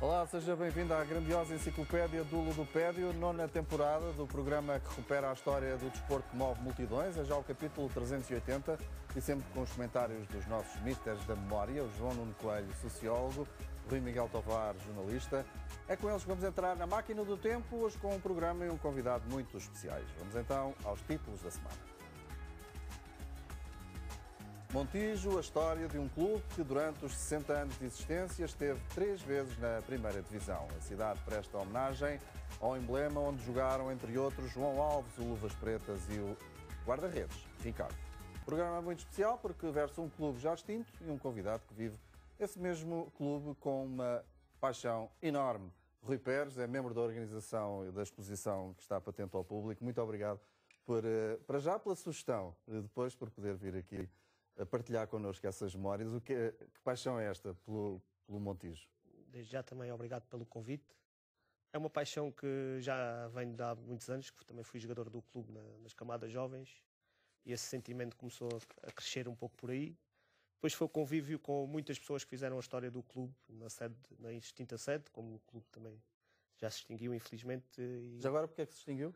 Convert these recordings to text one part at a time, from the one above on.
Olá, seja bem-vindo à grandiosa enciclopédia do Ludopédio, nona temporada do programa que recupera a história do desporto que move multidões. É já o capítulo 380 e sempre com os comentários dos nossos mistérios da memória, o João Nuno Coelho, sociólogo, o Rui Miguel Tovar, jornalista. É com eles que vamos entrar na máquina do tempo, hoje com um programa e um convidado muito especiais. Vamos então aos títulos da semana. Montijo, a história de um clube que durante os 60 anos de existência esteve 3 vezes na primeira divisão. A cidade presta homenagem ao emblema onde jogaram, entre outros, João Alves, o Luvas Pretas e o guarda-redes, Ricardo. O programa é muito especial porque versa um clube já extinto e um convidado que vive esse mesmo clube com uma paixão enorme. Rui Pérez é membro da organização da exposição que está patente ao público. Muito obrigado para já pela sugestão, depois por poder vir aqui a partilhar connosco essas memórias. Que paixão é esta pelo Montijo? Desde já também obrigado pelo convite. É uma paixão que já vem de há muitos anos, que também fui jogador do clube nas camadas jovens, e esse sentimento começou a crescer um pouco por aí. Depois foi o convívio com muitas pessoas que fizeram a história do clube na extinta sede, como o clube também já se extinguiu, infelizmente. Já agora, porque é que se extinguiu?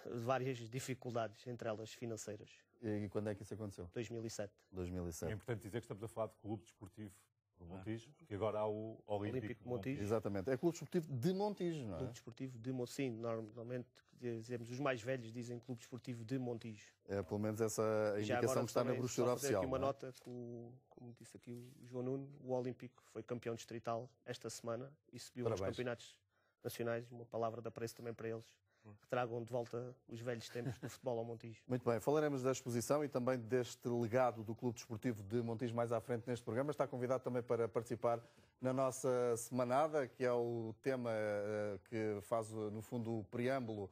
Várias dificuldades, entre elas financeiras. E quando é que isso aconteceu? 2007. 2007. É importante dizer que estamos a falar de Clube Desportivo do Montijo, porque agora há o Olímpico de Montijo. Exatamente. É Clube Desportivo de Montijo, não é? Clube Desportivo de Montijo. Sim, normalmente dizemos, os mais velhos dizem Clube Desportivo de Montijo. É pelo menos essa a indicação que está na brochura oficial. Aqui uma nota, como disse aqui o João Nuno, o Olímpico foi campeão distrital esta semana e subiu aos campeonatos nacionais. Uma palavra de apreço também para eles, que tragam de volta os velhos tempos do futebol ao Montijo. Muito bem, falaremos da exposição e também deste legado do Clube Desportivo de Montijo mais à frente neste programa. Está convidado também para participar na nossa semanada, que é o tema que faz, no fundo, o preâmbulo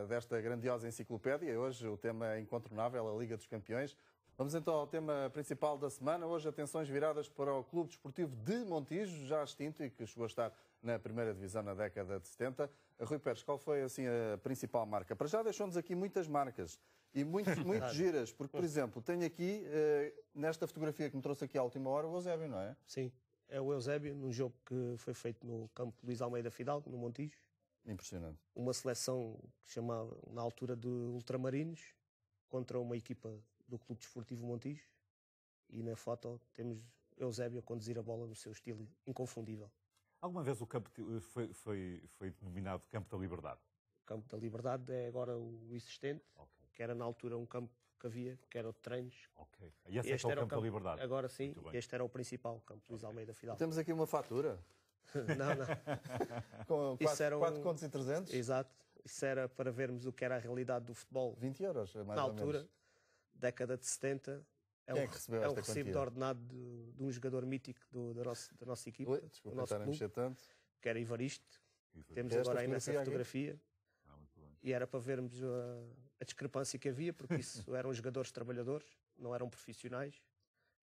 desta grandiosa enciclopédia. Hoje o tema é incontornável, a Liga dos Campeões. Vamos então ao tema principal da semana. Hoje atenções viradas para o Clube Desportivo de Montijo, já extinto e que chegou a estar na primeira divisão na década de 70. Rui Pérez, qual foi assim a principal marca? Para já deixou-nos aqui muitas marcas e muito giras, porque, por exemplo, tenho aqui, nesta fotografia que me trouxe aqui à última hora, o Eusébio, não é? Sim, é o Eusébio, num jogo que foi feito no campo Luís Almeida Fidalgo, no Montijo. Impressionante. Uma seleção que chamava, na altura, de Ultramarinos, contra uma equipa do Clube Desportivo Montijo, e na foto temos Eusébio a conduzir a bola no seu estilo inconfundível. Alguma vez o campo foi denominado Campo da Liberdade? O Campo da Liberdade é agora o existente, que era na altura um campo que havia, que era o de treinos. Ok. E esse é o Campo da Liberdade? Agora sim, este era o principal, o Campo Luís Almeida Fidalgo. Temos aqui uma fatura. Não. Com 4 contos e 300? Exato. Isso era para vermos o que era a realidade do futebol. 20 euros, mais na ou altura, menos. Década de 70. Quem é que recebeu esta recibo quantia? de ordenado de um jogador mítico da nossa equipa. Oi, desculpa estar a mexer tanto. Que era Evaristo. Temos esta agora aí nessa fotografia fotografia. E era para vermos a discrepância que havia, porque isso eram jogadores trabalhadores, não eram profissionais.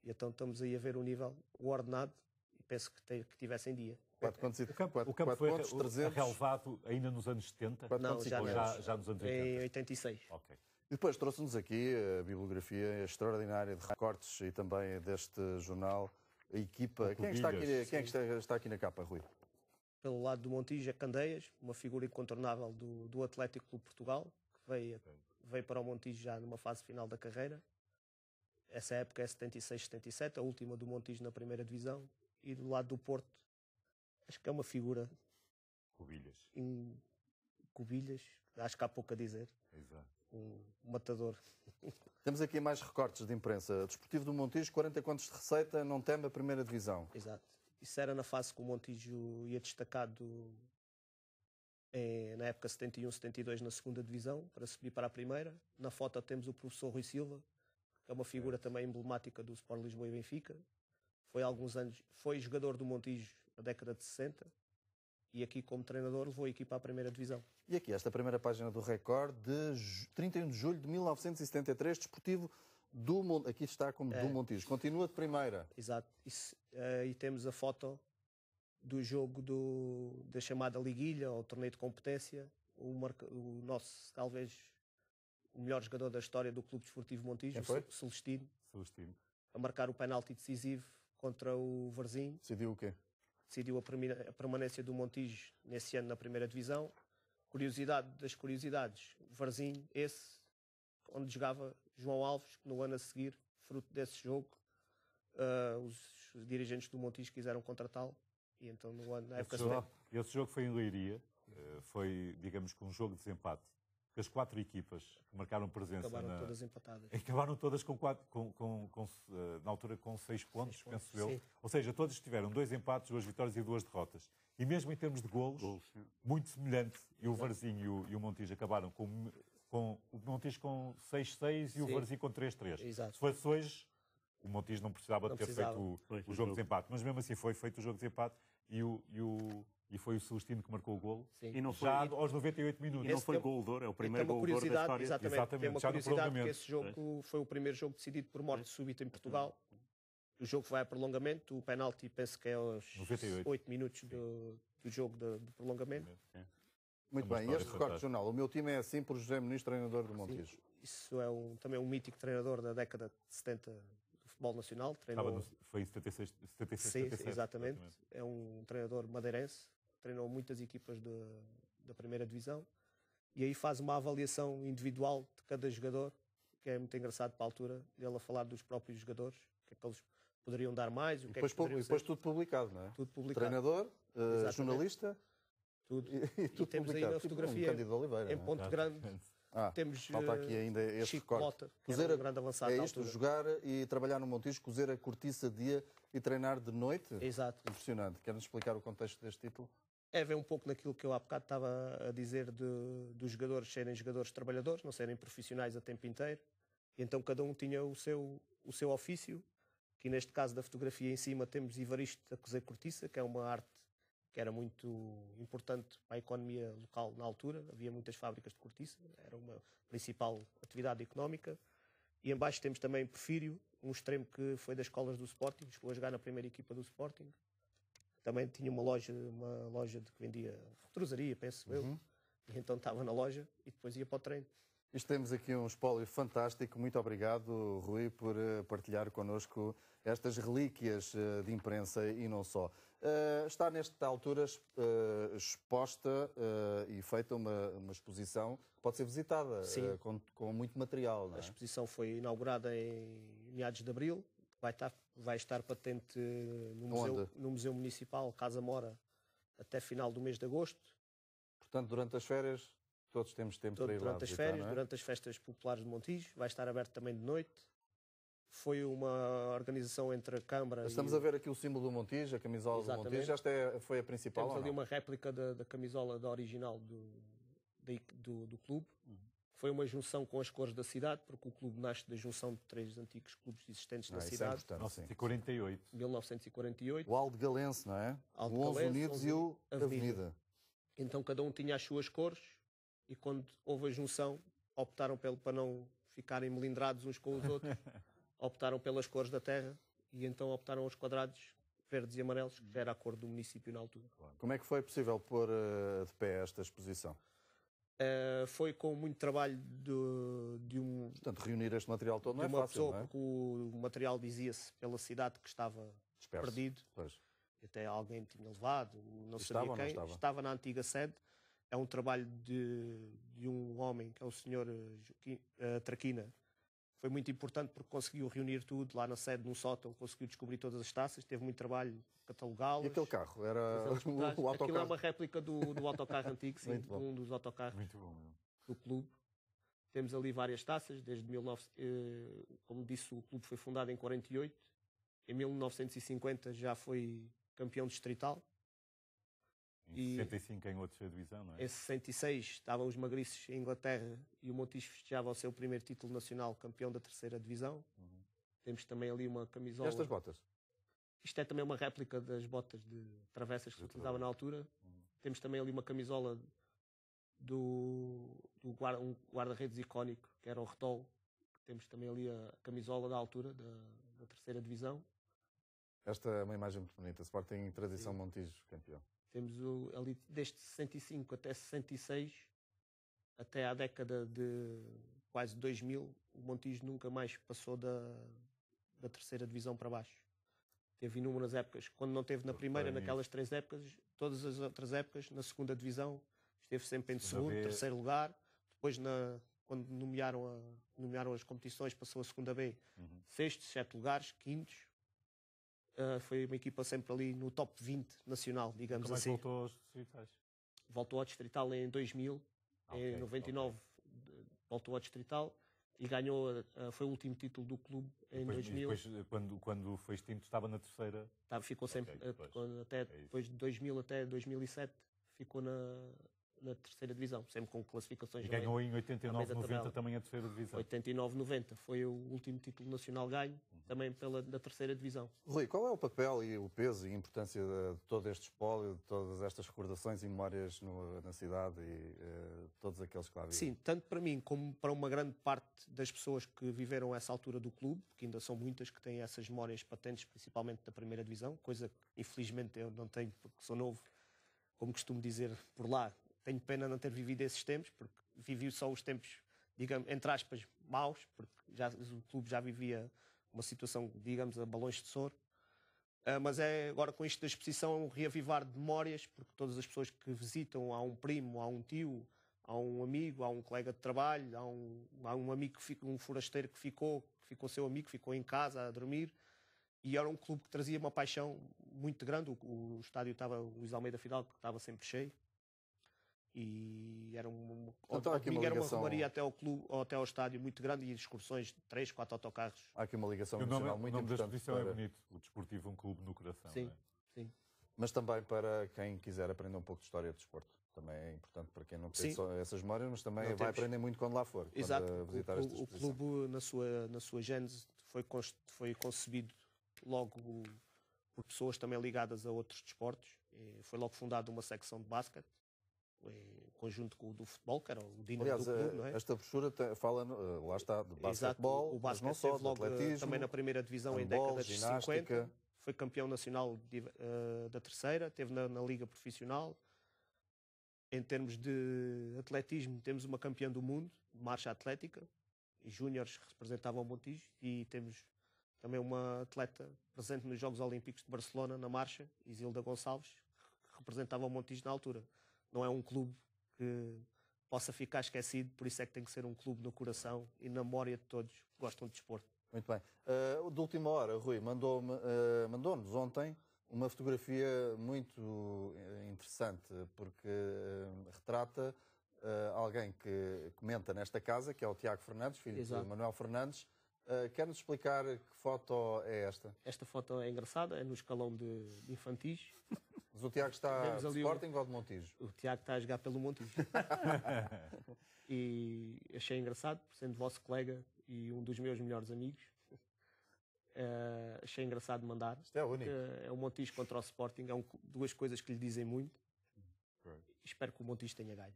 E então estamos aí a ver o nível, o ordenado, e penso que tivesse em dia. 4 contos e o campo foi 300. Relevado ainda nos anos 70? Não, já nos anos 80? Em 86. Ok. E depois trouxe-nos aqui a bibliografia extraordinária de recortes e também deste jornal, a equipa. Quem é que está aqui na capa, Rui? Pelo lado do Montijo, é Candeias, uma figura incontornável do Atlético Clube Portugal, que veio para o Montijo já numa fase final da carreira. Essa época é 76-77, a última do Montijo na primeira divisão. E do lado do Porto, acho que é uma figura... Cubilhas, acho que há pouco a dizer. Exato. Um matador. Temos aqui mais recortes de imprensa. Desportivo do Montijo, 40 contos de receita, não teme a primeira divisão. Exato. Isso era na fase que o Montijo ia destacado na época 71-72 na segunda divisão, para subir para a primeira. Na foto temos o professor Rui Silva, que é uma figura também emblemática do Sport Lisboa e Benfica. Foi jogador do Montijo na década de 60. E aqui, como treinador, levou a equipa à primeira divisão. E aqui, esta primeira página do Record, de 31 de julho de 1973, Desportivo do Montijo. Aqui está como do Montijo. Continua de primeira. Exato. E temos a foto do jogo da chamada Liguilha, ou Torneio de Competência. O nosso, talvez, o melhor jogador da história do Clube Desportivo Montijo, o Celestino. A marcar o penalti decisivo contra o Varzim. Decidiu o quê? decidiu a permanência do Montijo nesse ano na primeira divisão. Curiosidade das curiosidades, o Varzim, onde jogava João Alves, que no ano a seguir, fruto desse jogo, os dirigentes do Montijo quiseram contratá-lo. E então, na época esse jogo foi em Leiria, foi, digamos, que um jogo de desempate. Que as 4 equipas que marcaram presença todas empatadas. Acabaram todas na altura com 6 pontos, penso eu. Sim. Ou seja, todos tiveram 2 empates, 2 vitórias e 2 derrotas. E mesmo em termos de golos, muito semelhante. E o Varzim e o Montijo acabaram com o Montijo com 6-6 e o Varzim com 3-3. Exato. Se fosse hoje, o Montijo não precisava de ter feito o jogo de desempate. Mas mesmo assim foi feito o jogo de desempate e foi o Celestino que marcou o golo. E não foi, já aos 98 minutos. E não foi gol de ouro, é o primeiro gol de ouro da história. Exatamente. Tem uma curiosidade que esse jogo foi o primeiro jogo decidido por morte súbita em Portugal. O jogo vai a prolongamento, o penalti penso que é aos 8 minutos do jogo de prolongamento. Muito bem, e este recorte jornal, o meu time é assim por José Muniz, treinador do Montijo. Isso é também um mítico treinador da década de 70 do futebol nacional. Foi em 76, Sim, 77. exatamente. É um treinador madeirense, treinou muitas equipas da primeira divisão e aí faz uma avaliação individual de cada jogador, que é muito engraçado para a altura, ele a falar dos próprios jogadores, o que é que eles poderiam dar mais, o que depois, é que poderiam depois tudo publicado, não é? Tudo publicado. Treinador, jornalista, tudo. E tudo temos publicado. aí uma fotografia Cândido Oliveira, em Ponte Grande. Temos falta aqui ainda esse Chico recorte. Mota, que era um grande avançado é na isto, altura. jogar e trabalhar no Montijo, cozer a cortiça de dia e treinar de noite? Exato. Impressionante. Quer-nos explicar o contexto deste título? É ver um pouco naquilo que eu há bocado estava a dizer dos jogadores serem jogadores trabalhadores, não serem profissionais a tempo inteiro. E então cada um tinha o seu ofício, que neste caso da fotografia em cima temos Ivaristo a cozer cortiça, que é uma arte que era muito importante para a economia local na altura. Havia muitas fábricas de cortiça, era uma principal atividade económica. E em baixo temos também Porfírio, um extremo que foi das escolas do Sporting, chegou a jogar na primeira equipa do Sporting. Também tinha uma loja de que vendia retrosaria, penso eu. E então estava na loja e depois ia para o treino. Isto temos aqui um espólio fantástico. Muito obrigado, Rui, por partilhar connosco estas relíquias de imprensa e não só. Está nesta altura exposta e feita uma exposição que pode ser visitada com muito material. Não é? A exposição foi inaugurada em meados de abril. Vai estar patente no Museu Municipal Casa Mora até final do mês de agosto. Portanto, durante as férias, todos temos tempo para ir lá Durante as visitar, férias, não é? durante as festas populares de Montijo. Vai estar aberto também de noite. Foi uma organização entre a Câmara Estamos a ver aqui o símbolo do Montijo, a camisola Exatamente. do Montijo. Esta foi a principal? Temos ali ou não? uma réplica da camisola da original do clube. Foi uma junção com as cores da cidade, porque o clube nasce da junção de 3 antigos clubes existentes na Isso é cidade. importante, sim. 1948. 1948. O Alde Galense, não é? Alde O 11 Galense, Unidos e o Avenida. Avenida. Então cada um tinha as suas cores e quando houve a junção optaram para não ficarem melindrados uns com os outros, optaram pelas cores da terra e então optaram aos quadrados verdes e amarelos, que já era a cor do município na altura. Como é que foi possível pôr de pé esta exposição? Foi com muito trabalho de Portanto, reunir este material todo não é uma fácil, pessoa, não é? porque o material dizia-se pela cidade que estava Disperso. perdido. Pois. Até alguém tinha levado, não Estava sabia ou não quem. estava? Estava na antiga sede. É um trabalho de um homem, que é o senhor Traquina. Foi muito importante porque conseguiu reunir tudo lá na sede, num sótão, conseguiu descobrir todas as taças, teve muito trabalho catalogá-las. E aquele carro? Era o Aquilo é autocarro? uma réplica do autocarro antigo, sim, Muito bom. um dos autocarros Muito bom. do clube. Temos ali várias taças, desde 1900, como disse, o clube foi fundado em 48. Em 1950 já foi campeão distrital. Em 65 ganhou a terceira divisão, não é? Em 66 estavam os magriços em Inglaterra e o Montijo festejava o seu primeiro título nacional, campeão da terceira divisão. Temos também ali uma E camisola. estas botas? Isto é também uma réplica das botas de travessas que se utilizava na altura. Temos também ali uma camisola um guarda-redes icónico, que era o Retol. Temos também ali a camisola da altura da terceira divisão. Esta é uma imagem muito bonita. Sporting Tradição Montijo, campeão. Temos ali desde 65 até 66, até à década de quase 2000, o Montijo nunca mais passou da terceira divisão para baixo. teve inúmeras épocas. Quando não teve na primeira, naquelas 3 épocas, todas as outras épocas, na segunda divisão, esteve sempre em segundo, terceiro lugar. Depois, quando nomearam as competições, passou a segunda B, sexto, 7 lugares, quintos. Foi uma equipa sempre ali no top 20 nacional, digamos assim. Voltou aos distritais? Voltou ao distrital em 2000, em 99 voltou ao distrital e ganhou, foi o último título do clube em 2000. E depois, quando foi extinto, estava na terceira? Ficou sempre, depois de 2000 até 2007, ficou na terceira divisão, sempre com classificações. E ganhou em 89-90 também a terceira divisão. 89-90 foi o último título nacional ganho, também da terceira divisão. Rui, qual é o papel e o peso e a importância de todo este espólio, de todas estas recordações e memórias na cidade e todos aqueles que lá vivem? Sim, tanto para mim como para uma grande parte das pessoas que viveram essa altura do clube, que ainda são muitas que têm essas memórias patentes, principalmente da primeira divisão, coisa que infelizmente eu não tenho porque sou novo, como costumo dizer por lá. Tenho pena não ter vivido esses tempos, porque vivi só os tempos, digamos, entre aspas, maus, porque o clube já vivia uma situação, digamos, a balões de soro. Mas agora com isto da exposição, um reavivar de memórias, porque todas as pessoas que visitam, há um primo, há um tio, há um amigo, há um colega de trabalho, há um amigo, um forasteiro que ficou seu amigo, ficou em casa a dormir. E era um clube que trazia uma paixão muito grande. O estádio estava, o Luís Almeida Fidalgo, que estava sempre cheio. E era uma romaria até ao clube, ou até ao estádio muito grande, e excursões de 3, 4 autocarros. Há aqui uma ligação emocional muito importante. O nome da exposição é bonito, o Desportivo, um clube no coração. Sim, não é? sim. Mas também para quem quiser aprender um pouco de história do desporto. Também é importante para quem não tem só essas memórias, mas também vai aprender muito quando lá for. Exato. Quando visitar esta exposição. O clube, na sua gênese, foi concebido logo por pessoas também ligadas a outros desportos. Foi logo fundada uma secção de basquete, em conjunto com o do futebol, que era o dinamo do clube, não é? Esta brochura fala, lá está, de basquetebol, o basquete não só, teve logo atletismo, também na primeira divisão handball, em décadas de 50, foi campeão nacional da terceira, teve na Liga Profissional. Em termos de atletismo, temos uma campeã do mundo, de marcha atlética, e júniores representavam o Montijo, e temos também uma atleta presente nos Jogos Olímpicos de Barcelona, na marcha, Isilda Gonçalves, que representava o Montijo na altura. Não é um clube que possa ficar esquecido, por isso é que tem que ser um clube no coração e na memória de todos que gostam de desporto. Muito bem. De última hora, Rui, mandou-nos ontem uma fotografia muito interessante, porque retrata alguém que comenta nesta casa, que é o Tiago Fernandes, filho de Manuel Fernandes. Quer-nos explicar que foto é esta? Esta foto é engraçada, é no escalão de infantis. Mas o Tiago está de Sporting ou de Montijo? O Tiago está a jogar pelo Montijo. E achei engraçado, sendo vosso colega e um dos meus melhores amigos. Achei engraçado mandar. Isto é único. É o Montijo contra o Sporting, duas coisas que lhe dizem muito. Espero que o Montijo tenha ganho.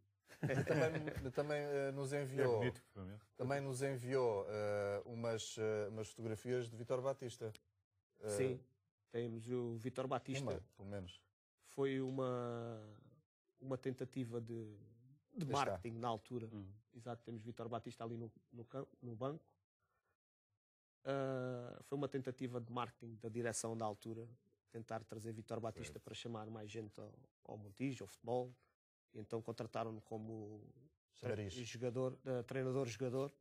Também nos enviou umas fotografias de Vítor Batista. Sim, temos o Vítor Batista. Pelo menos. Foi uma tentativa de marketing na altura. Exato, temos Vítor Batista ali no banco. Foi uma tentativa de marketing da direção da altura, tentar trazer Vítor Batista para chamar mais gente ao Montijo, ao futebol. E então contrataram-no como treinador-jogador.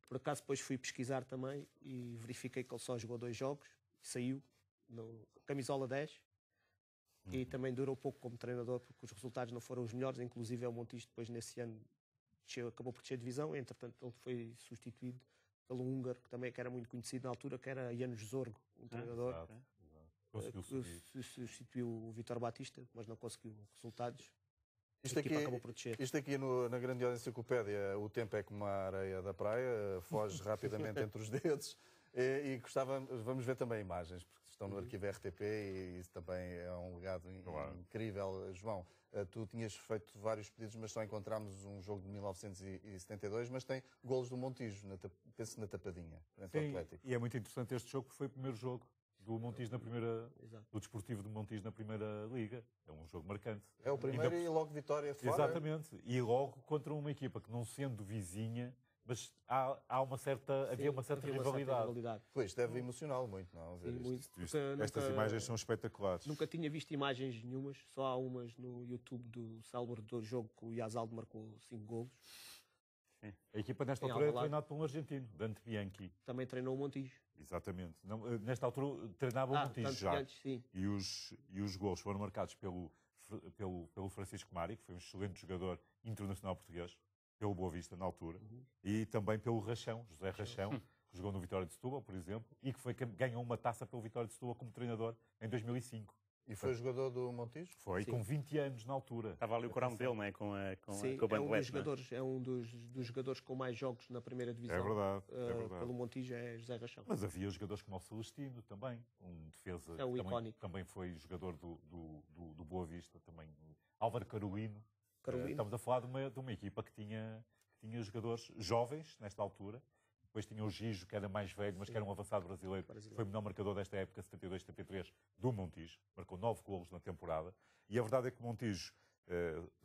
Por acaso depois fui pesquisar também e verifiquei que ele só jogou 2 jogos, saiu no camisola 10 e também durou pouco como treinador porque os resultados não foram os melhores, inclusive o Montijo depois nesse ano acabou por descer divisão, entretanto ele foi substituído pelo húngaro, que era muito conhecido na altura, que era János Zorgo, um treinador que substituiu o Vítor Batista, mas não conseguiu resultados. Isto aqui na grandiosa enciclopédia, o tempo é como a areia da praia, foge rapidamente entre os dedos e vamos ver também imagens, porque estão no arquivo RTP e isso também é um legado incrível. João, tu tinhas feito vários pedidos, mas só encontramos um jogo de 1972, mas tem golos do Montijo, penso na tapadinha, frente ao Atlético. E é muito interessante este jogo, que foi o primeiro jogo do Montijo do Desportivo de Montijo na Primeira Liga. É um jogo marcante. É o primeiro e logo vitória fora. Exatamente. E logo contra uma equipa que, não sendo vizinha, mas havia uma certa rivalidade. Pois, deve emocioná-lo muito, não? Sim, muito. Estas imagens são espetaculares. Nunca tinha visto imagens nenhumas, só há umas no YouTube do célebre do jogo que o Yazaldo marcou 5 golos. A equipa nesta altura é treinada por um argentino, Dante Bianchi. Também treinou o Montijo. Exatamente. Nesta altura treinava o Montijo já. Antes, sim. E os golos foram marcados pelo Francisco Mário, que foi um excelente jogador internacional português, pelo Boa Vista na altura, e também pelo Rachão, José Rachão, que jogou no Vitória de Setúbal, por exemplo, e que ganhou uma taça pelo Vitória de Setúbal como treinador em 2005. E foi jogador do Montijo? Foi, sim. Com 20 anos na altura. Estava ali o corão dele, não é? Com o bandolete. É um dos jogadores com mais jogos na primeira divisão. É verdade, é verdade. Pelo Montijo é José Rachão. Mas havia jogadores como o Celestino também, um defesa que também foi jogador do Boa Vista, também Álvaro Carolino. Estamos a falar de uma equipa que tinha jogadores jovens nesta altura. Depois tinha o Gijo, que era mais velho, mas que era um avançado brasileiro. Foi o melhor marcador desta época, 72-73, do Montijo. Marcou 9 golos na temporada. E a verdade é que o Montijo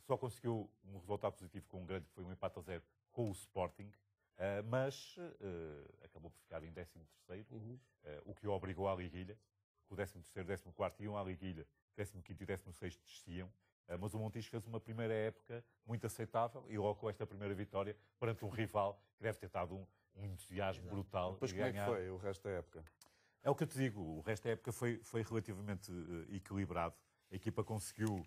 só conseguiu um resultado positivo com um grande, que foi um empate a 0 com o Sporting, mas acabou por ficar em 13º, o que o obrigou à liguilha. O 13º, 14º iam à liguilha, 15º e 16º desciam. Mas o Montijo fez uma primeira época muito aceitável e logo com esta primeira vitória perante um rival que deve ter dado um entusiasmo brutal. Depois como é que foi o resto da época? É o que eu te digo, o resto da época foi relativamente equilibrado. A equipa conseguiu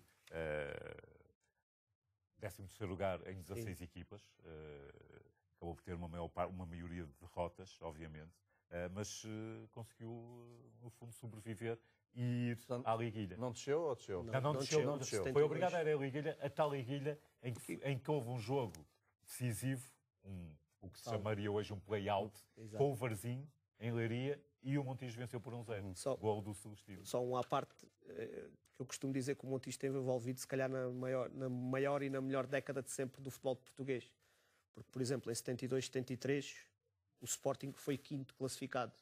13º lugar em 16 equipas. Acabou por ter uma maioria de derrotas, obviamente, mas conseguiu, no fundo, sobreviver e ir à liguilha. Não desceu ou desceu? Não desceu. Foi obrigado a ir à liguilha, a tal liguilha em que houve um jogo decisivo, o que se chamaria hoje um play-out, com o Varzim, em Leiria, e o Montijo venceu por 1-0. Gol do Celestino. Só uma à parte, que eu costumo dizer que o Montijo esteve envolvido, se calhar, na maior e na melhor década de sempre do futebol português. Porque, por exemplo, em 72, 73, o Sporting foi 5º classificado.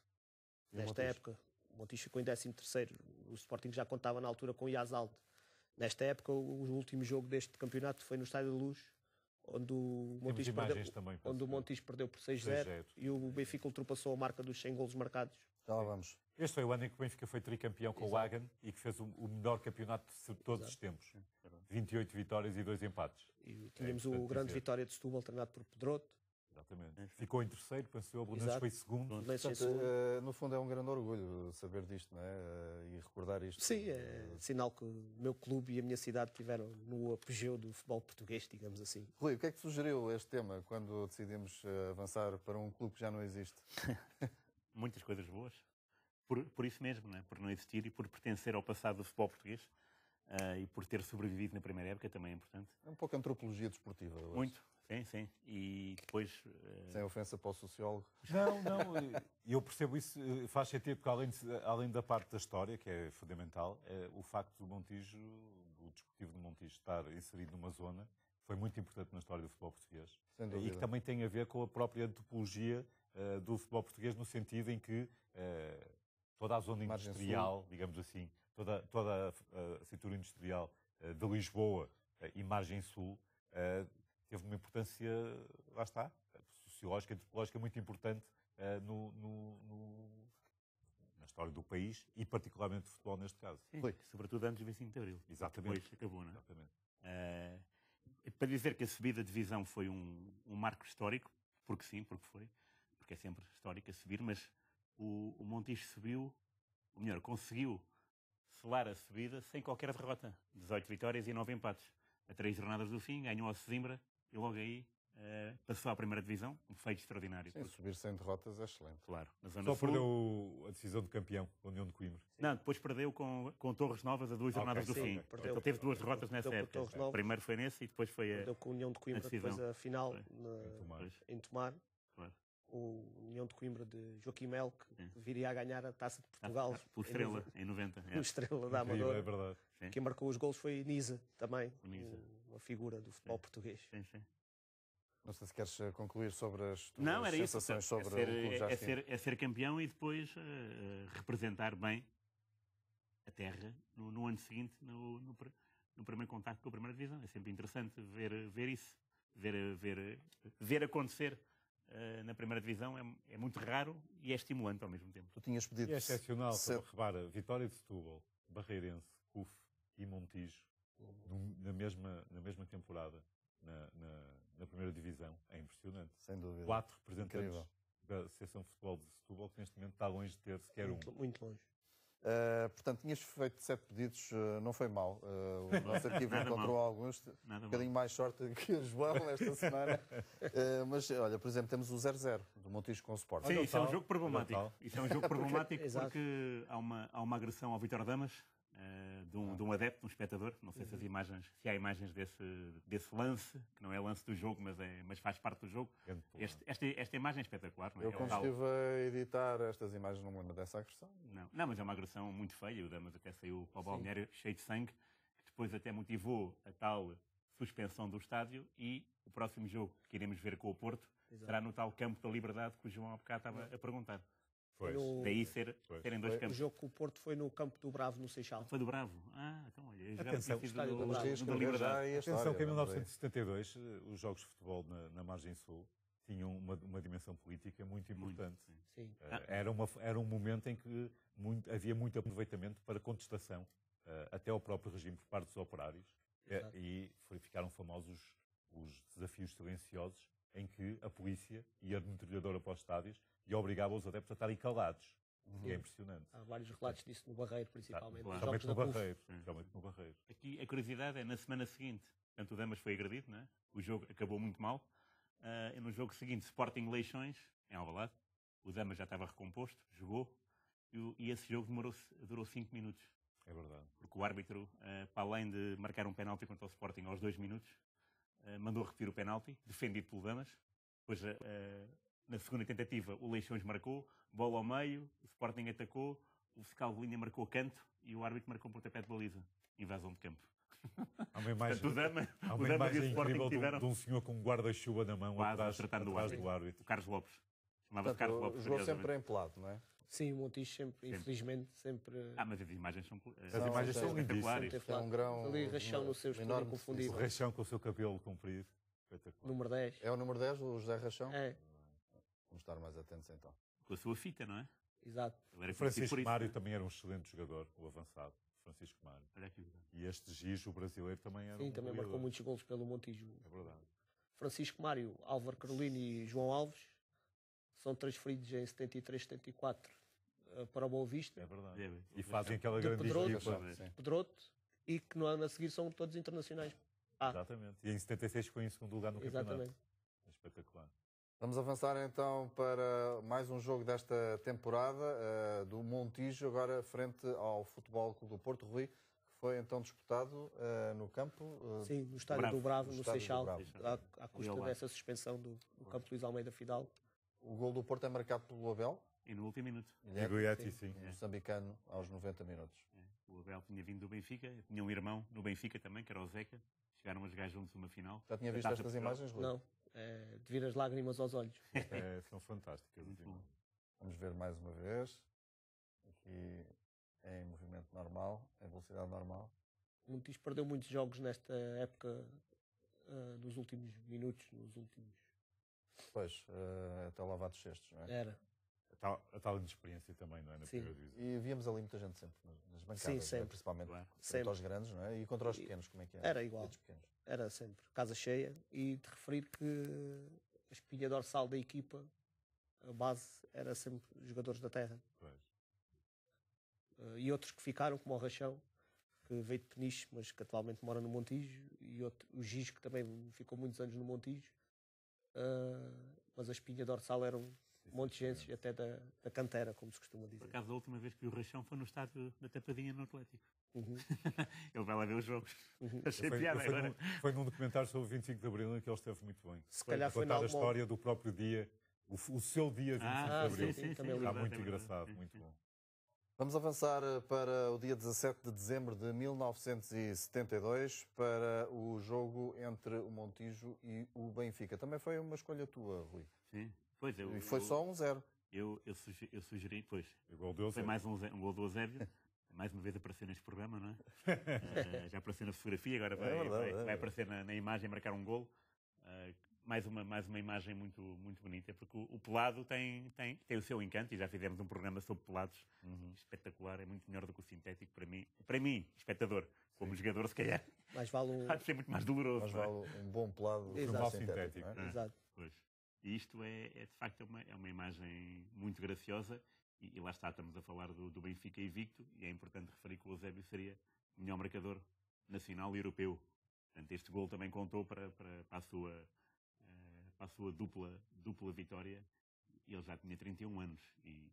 Nesta época, o Montijo ficou em 13º. O Sporting já contava na altura com o Yazaldo. Nesta época, o último jogo deste campeonato foi no Estádio da Luz, onde o Montijo perdeu por 6-0 e o Benfica ultrapassou a marca dos 100 golos marcados. Já lá vamos. Este foi o ano em que o Benfica foi tricampeão com o Hagen e que fez o melhor campeonato de todos os tempos. 28 vitórias e 2 empates. E tínhamos o grande Vitória de Setúbal, treinado por Pedroto. Exatamente. Ficou em terceiro, pensou, o Belenenses foi segundo. Portanto, no fundo é um grande orgulho saber disto, não é? E recordar isto. Sim, é sinal que o meu clube e a minha cidade tiveram no apogeu do futebol português, digamos assim. Rui, o que é que sugeriu este tema quando decidimos avançar para um clube que já não existe? Muitas coisas boas. Por isso mesmo, não é? Por não existir e por pertencer ao passado do futebol português e por ter sobrevivido na primeira época também é importante. É um pouco antropologia desportiva. Muito. Sim. E depois... Sem ofensa para o sociólogo. Não. Eu percebo isso. Faz sentido porque além da parte da história, que é fundamental, o facto do Montijo, do Desportivo de Montijo, estar inserido numa zona foi muito importante na história do futebol português. Sem dúvida. E que também tem a ver com a própria antropologia do futebol português, no sentido em que toda a zona industrial, digamos assim, toda a cintura industrial de Lisboa e margem sul, teve uma importância, lá está, sociológica, antropológica muito importante na história do país e particularmente do futebol neste caso. Sim, sobretudo antes do 25 de Abril. Exatamente. Depois acabou, não é? Exatamente. Para dizer que a subida de divisão foi um marco histórico, porque sim, porque é sempre histórico a subir, mas o Montijo subiu, ou melhor, conseguiu selar a subida sem qualquer derrota. 18 vitórias e 9 empates. A 3 jornadas do fim, ganhou ao Sesimbra e logo aí passou à primeira divisão, um feito extraordinário. Sim, subir sem derrotas é excelente. Claro. Só perdeu a decisão de campeão, a União de Coimbra. Não, depois perdeu com Torres Novas a 2 jornadas do fim. Ele teve 2 derrotas nessa época. O primeiro foi nesse e depois foi perdeu com a União de Coimbra, depois a final em Tomar. Claro. O União de Coimbra de Joaquim Mel, que viria a ganhar a Taça de Portugal. Por Estrela, em 90. O Estrela da Amadora. É verdade. Quem marcou os golos foi Nisa, também. Uma figura do futebol português. Sim. Não sei se queres concluir sobre as tuas Não, era sensações isso. sobre o clube já é ser campeão e depois representar bem a terra no ano seguinte, no primeiro contacto com a primeira divisão. É sempre interessante ver isso. Ver acontecer na primeira divisão é muito raro e é estimulante ao mesmo tempo. Tu tinhas pedido... E é excepcional, repara, Vitória de Setúbal, Barreirense, CUF e Montijo, na mesma temporada, na primeira divisão. É impressionante. Sem dúvida. 4 representantes Incrível. da Associação de Futebol de Setúbal, que neste momento está longe de ter sequer Muito longe. Portanto, tinhas feito 7 pedidos, não foi mal. O nosso arquivo encontrou alguns. Um bocadinho mais sorte que o João esta semana. Mas, olha, por exemplo, temos o 0-0 do Montijo com o Sport. Sim, isso é um jogo problemático. Isso é um jogo problemático porque há uma agressão ao Vítor Damas, de um adepto, de um espectador. Não sei se há imagens desse lance, que não é lance do jogo, mas faz parte do jogo. Esta imagem é espetacular. Não é? Eu, quando estive a editar estas imagens, não me lembro dessa agressão. Não, mas é uma agressão muito feia. O Damas até saiu para o balneário cheio de sangue, que depois até motivou a tal suspensão do estádio, e o próximo jogo que iremos ver com o Porto será no tal Campo da Liberdade que o João há bocado estava a perguntar. Daí serem 2 campos. O jogo com o Porto foi no Campo do Bravo, no Seixal. Foi do Bravo? Então olha, atenção, da Liberdade. Atenção que em 1972 os jogos de futebol na margem sul tinham uma dimensão política muito importante. Sim. Era um momento em que havia muito aproveitamento para contestação, até ao próprio regime por parte dos operários, e ficaram famosos os desafios silenciosos em que a polícia ia de metralhadora para os estádios e obrigava os adeptos a estarem calados. E é impressionante. Há vários relatos disso no Barreiro, principalmente. Especialmente no Barreiro. Aqui a curiosidade é, na semana seguinte, portanto, o Damas foi agredido, não é? O jogo acabou muito mal. E no jogo seguinte, Sporting Leixões, em Alvalade, o Damas já estava recomposto, jogou, e esse jogo durou 5 minutos. É verdade. Porque o árbitro, para além de marcar um penalti contra o Sporting aos 2 minutos, mandou repetir o penalti, defendido pelo Damas. Depois, na segunda tentativa, o Leixões marcou, bola ao meio, o Sporting atacou, o fiscal de linha marcou canto e o árbitro marcou um pontapé de baliza. Invasão de campo. Há uma imagem, Portanto, há uma imagem incrível tiveram... de um senhor com um guarda-chuva na mão atrás do árbitro. O Carlos Lopes. Chamava-se Carlos Lopes. Jogou sempre em pelado, não é? Sim, o Montijo sempre, infelizmente, sempre... mas as imagens são lindíssimas. É um grão... Ali, Rachão no seu estúdio inconfundível. O Rachão com o seu cabelo comprido. Espetacular. Número 10. É o número 10, o José Rachão? É. Vamos estar mais atentos então. Com a sua fita, não é? Exato. O Francisco Mário também era um excelente jogador, o avançado. Francisco Mário. Aqui. E este Giz, o brasileiro, também era Sim, também marcou muitos golos pelo Montijo. É verdade. Francisco Mário, Álvaro Carolino e João Alves são transferidos em 73, 74 para o Boa Vista. É verdade. E fazem aquela grande equipa. Pedroto, e que no ano a seguir são todos internacionais. Exatamente. E em 76 foi em segundo lugar no campeonato. Exatamente. É espetacular. Vamos avançar então para mais um jogo desta temporada do Montijo, agora frente ao Futebol Clube do Porto, Rui, que foi então disputado no campo... Sim, no estádio do Bravo, no Seixal, à custa lá. dessa suspensão do campo Luís Almeida Fidalgo. O gol do Porto é marcado pelo Abel. E no último minuto. Sim. Moçambicano aos 90 minutos. O Abel tinha vindo do Benfica, tinha um irmão no Benfica também, que era o Zeca. Chegaram a jogar juntos uma final. Já tinha visto estas imagens, Rui? Não. De vir as lágrimas aos olhos. São fantásticas. Vamos ver mais uma vez. Aqui em movimento normal, em velocidade normal. O Montijo perdeu muitos jogos nesta época, nos últimos minutos, nos últimos... Pois, até o lavado de cestos, não é? Era. A tal inexperiência também, não é? Na primeira divisão. E víamos ali muita gente sempre nas bancadas, sim, sempre. Principalmente sempre. Contra os grandes, não é? E contra os pequenos, como é que é? Era igual. Era sempre. Casa cheia. E de referir que a espinha dorsal da equipa, a base, era sempre os jogadores da terra. E outros que ficaram, como o Rachão, que veio de Peniche, mas que atualmente mora no Montijo, e o Giz, que também ficou muitos anos no Montijo. Mas a espinha dorsal eram montigenses e até da cantera, como se costuma dizer. Por acaso, a última vez que vi o Rachão foi no estádio da Tapadinha, no Atlético. Uhum. Ele vai lá ver os jogos. Achei piada agora. Foi num documentário sobre o 25 de Abril em que ele esteve muito bem. Se calhar foi a história do próprio dia, o seu dia 25 de Abril. Sim, está muito engraçado, muito bom. Vamos avançar para o dia 17 de dezembro de 1972, para o jogo entre o Montijo e o Benfica. Também foi uma escolha tua, Rui. Sim, pois é. E foi só 1-0. Eu sugeri, pois. Foi mais um gol do Eusébio. Mais uma vez aparecer neste programa, não é? Já apareceu na fotografia, agora vai aparecer na imagem, marcar um gol. mais uma imagem muito, muito bonita, porque o pelado tem o seu encanto, e já fizemos um programa sobre pelados espetacular, é muito melhor do que o sintético para mim, espectador, como jogador, se calhar. Mais vale Há de ser muito mais doloroso. Mas vale um bom pelado Exato. que um mau Sintético. não é? Exato. Pois. E isto de facto uma imagem muito graciosa, e lá está, estamos a falar do Benfica invicto, e é importante referir que o Eusébio seria o melhor marcador nacional e europeu. Portanto, este gol também contou para a sua dupla vitória, e ele já tinha 31 anos, e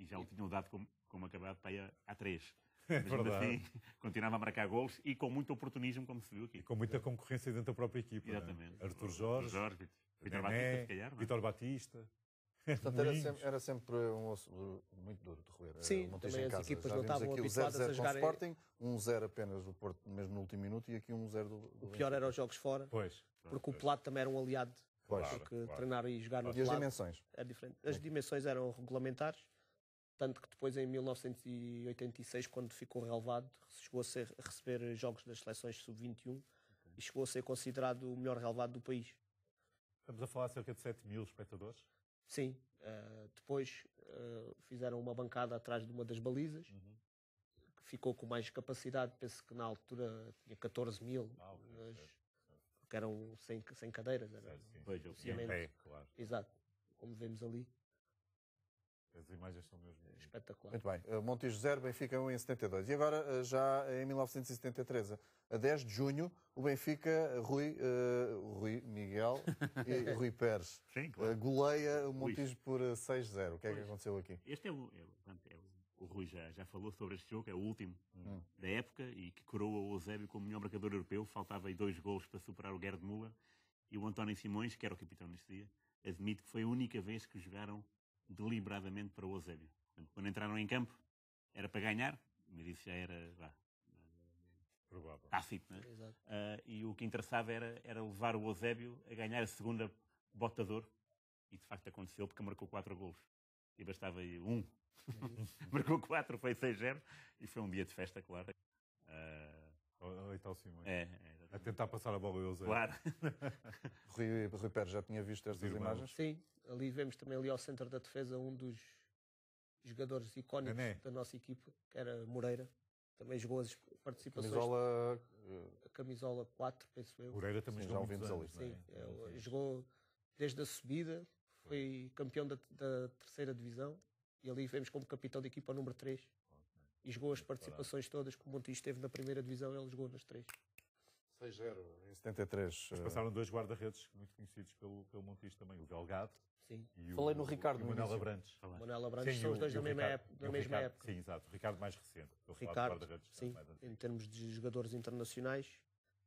já o tinham dado como acabado para aí há 3. É Mas ainda verdade. assim, continuava a marcar golos, e com muito oportunismo, como se viu aqui. E com muita concorrência dentro da própria equipa. Exatamente. Né? Arthur Jorge, Vitor Nené, Batista, se calhar. não é? Vitor Batista. Portanto, Moinhos. era sempre um osso muito duro de roer. Sim, o Montijo também em as casa. equipas Já não vimos estavam aqui o habituadas 0-0 a com o jogarem- Sporting, 1-0 apenas do Porto, mesmo no último minuto, e aqui 1-0 do O pior era os jogos fora, Pois. porque o pelado também era um aliado. Pois. Porque treinar e jogar no E as pelado dimensões? era diferente. As dimensões eram regulamentares, tanto que depois, em 1986, quando ficou relevado, chegou a receber jogos das seleções sub-21 e chegou a ser considerado o melhor relevado do país. Estamos a falar de cerca de 7 mil espectadores. Sim. Depois fizeram uma bancada atrás de uma das balizas, que ficou com mais capacidade. Penso que na altura tinha 14 mil, que eram sem cadeiras. Era, Pois, eu Sim, Cimento. claro. Exato. Como vemos ali, As imagens são mesmo. espetacular. Muito bem. Montijo 0, Benfica 1 em 72. E agora, já em 1973, a 10 de junho, o Benfica, Rui Miguel e Rui Pérez, Sim, claro. goleia o Montijo por 6-0. O que é que aconteceu aqui? Este o Rui já falou sobre este jogo, é o último da época, e que coroa o Eusébio como melhor marcador europeu. Faltava aí 2 golos para superar o Gerd Müller, e o António Simões, que era o capitão neste dia, admite que foi a única vez que jogaram deliberadamente para o Eusébio. Portanto, quando entraram em campo, era para ganhar, mas isso já era Provável. tácito, não é? Exato. E o que interessava era levar o Eusébio a ganhar a segunda botador, e de facto aconteceu, porque marcou 4 golos. E bastava aí 1. Marcou 4, foi 6-0, e foi um dia de festa, claro. Ali está o Simões. Exatamente. A tentar passar a bola ao Eusébio. Claro. Rui Pérez já tinha visto estas irmãos. imagens? Sim, ali vemos também ali ao centro da defesa um dos jogadores icónicos Nené. da nossa equipa, que era Moreira. Também jogou as participações. Camisola. A camisola 4, penso eu. Moreira também Sim, jogou já o muitos vimos anos. ali. Sim, não é? jogou desde a subida, foi campeão da terceira divisão, e ali vemos como capitão de equipa número 3. E jogou as participações todas que o Montijo esteve na primeira divisão, ele jogou nas 3. 6-0 em 73. Mas passaram 2 guarda-redes muito conhecidos pelo Montijo também, o Delgado Sim. e Falei no Ricardo e o no Manuel início. Abrantes. Manuel Abrantes Sim, são os dois e da o mesma Ricardo- época. e Da o mesma Ricardo- época. Sim, exato. O Ricardo mais recente. Estou a falar de Ricardo, guarda-redes sim, mais antigos. em termos de jogadores internacionais,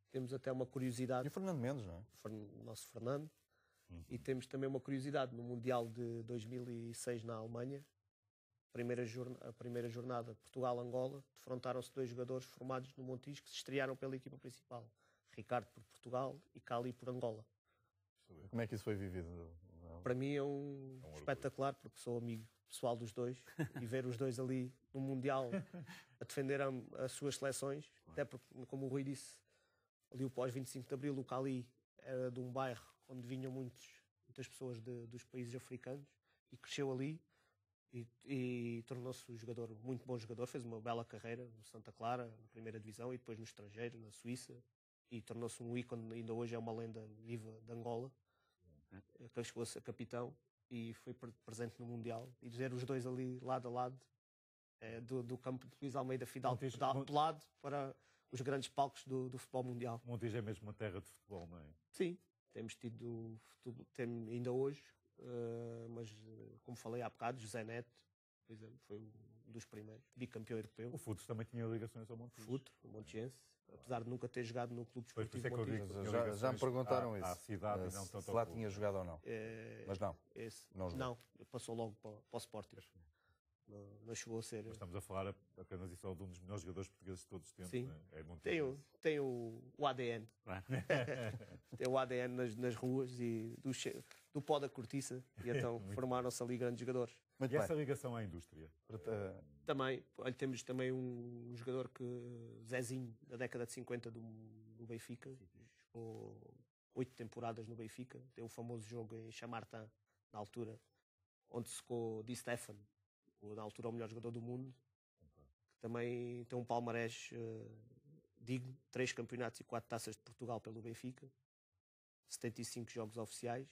temos até uma curiosidade. E o Fernando Mendes, não é? O nosso Fernando. E temos também uma curiosidade no Mundial de 2006 na Alemanha. A primeira jornada, Portugal-Angola, defrontaram-se 2 jogadores formados no Montijo que se estrearam pela equipa principal. Ricardo por Portugal e Cali por Angola. Como é que isso foi vivido? Para mim é um espetacular, porque sou amigo pessoal dos dois, e ver os dois ali no Mundial a defender as suas seleções, até porque, como o Rui disse, ali o pós-25 de Abril, o Cali era de um bairro onde vinham muitas pessoas dos países africanos, e cresceu ali e tornou-se um jogador, muito bom jogador, fez uma bela carreira no Santa Clara, na primeira divisão, e depois no estrangeiro, na Suíça, e tornou-se um ícone, ainda hoje é uma lenda viva de Angola, que chegou a ser capitão e foi presente no Mundial, e ver os dois ali lado a lado, do campo de Luís Almeida Fidal, pelado para os grandes palcos do futebol mundial. Montijo é mesmo uma terra de futebol, não é? Sim, temos tido futebol, ainda hoje, mas como falei há bocado, José Neto, por exemplo, foi um dos primeiros, bicampeão europeu. O Futres também tinha ligações ao Montijo. Futre, o Montiense, apesar de nunca ter jogado no Clube Pois, por isso Desportivo é que eu Montijo. digo, tinha Já me perguntaram ligações à isso. cidade e não tanto Se ao lá clube. tinha jogado ou não. Mas não. Não jogou. Não, passou logo para o Sporting. Não chegou a ser. Mas estamos a falar apenas e só de um dos melhores jogadores portugueses de todos os tempos. Sim. Né? É Montijo. Tem o ADN. Claro. Tem o ADN nas ruas e do pó da cortiça. E então formaram-se ali grandes jogadores. Muito E bem. essa ligação à indústria? Também, olha, temos também um jogador que, Zezinho, da década de 50 do Benfica, jogou 8 temporadas no Benfica. Tem o famoso jogo em Chamartin, na altura, onde secou Di Stefano, na altura o melhor jogador do mundo, que também tem um palmarés digno, 3 campeonatos e 4 taças de Portugal pelo Benfica, 75 jogos oficiais.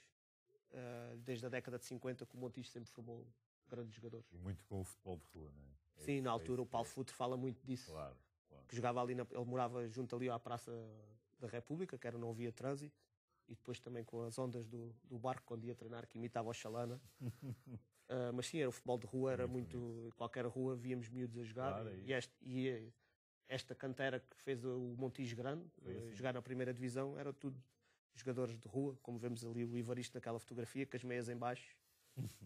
Desde a década de 50 que o Montijo sempre formou grandes jogadores. E muito com o futebol de rua, não é? Sim, na altura o Paulo Futre fala muito disso. Claro. Que jogava ali, ele morava junto ali à Praça da República, que era não havia trânsito, e depois também com as ondas do barco quando ia treinar, que imitava o Chalana. Mas sim, era o futebol de rua, era muito. Qualquer rua víamos miúdos a jogar. Claro, e esta cantera que fez o Montijo grande, jogar na primeira divisão, era tudo jogadores de rua, como vemos ali o Ivaristo naquela fotografia, com as meias em baixo,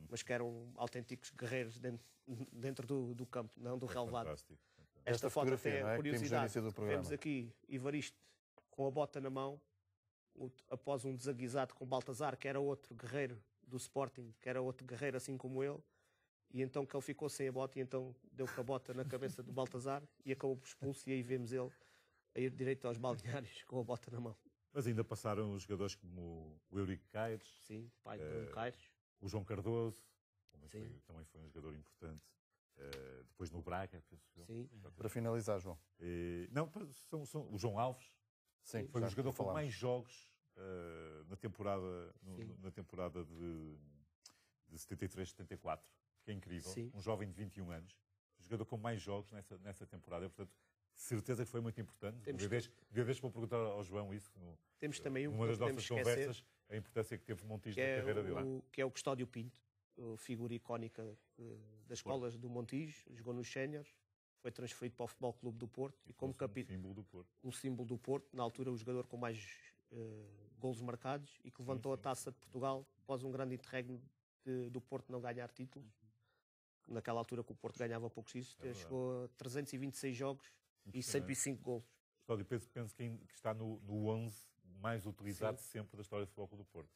mas que eram autênticos guerreiros dentro do campo, não do relevado. Fantástico. Esta foto até não é é? curiosidade. Do Vemos aqui Ivaristo com a bota na mão, após um desaguisado com Baltazar, que era outro guerreiro do Sporting, que era outro guerreiro assim como ele, e então que ele ficou sem a bota e então deu com a bota na cabeça do Baltazar e acabou por expulso, e aí vemos ele a ir direito aos balneários com a bota na mão. Mas ainda passaram os jogadores como o Eurico Caires, Sim, pai de Bruno Caires. o João Cardoso, Sim. também foi um jogador importante. Depois no Braga, penso eu. Sim. Para finalizar, João. Não, são o João Alves. Sim, Foi já um jogador com falámos. mais jogos na temporada de 73-74, que é incrível. Sim. Um jovem de 21 anos, jogador com mais jogos nessa temporada. Portanto, certeza que foi muito importante. De vez vou perguntar ao João isso. Temos também numa das nossas conversas, a importância que teve o Montijo na carreira dele. Que é o Custódio Pinto, figura icónica das escolas do Montijo, jogou nos séniores, foi transferido para o Futebol Clube do Porto e como capitão, um símbolo do Porto, na altura o jogador com mais golos marcados e que levantou a Taça de Portugal após um grande interregno do Porto não ganhar títulos. Naquela altura que o Porto ganhava poucos títulos, chegou a 326 jogos e 105 golos. Custódio, penso que está no 11 mais utilizado sempre da história do Futebol Clube do Porto,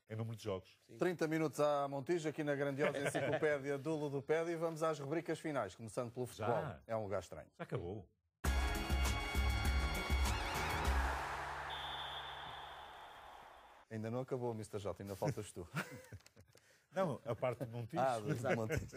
em número de jogos. Sim. 30 minutos à Montijo, aqui na grandiosa enciclopédia do Ludopédia, e vamos às rubricas finais, começando pelo futebol. Já? É um lugar estranho. Já acabou. Ainda não acabou, Mr. J, ainda faltas tu. Não, a parte do Montijo. Do Montijo.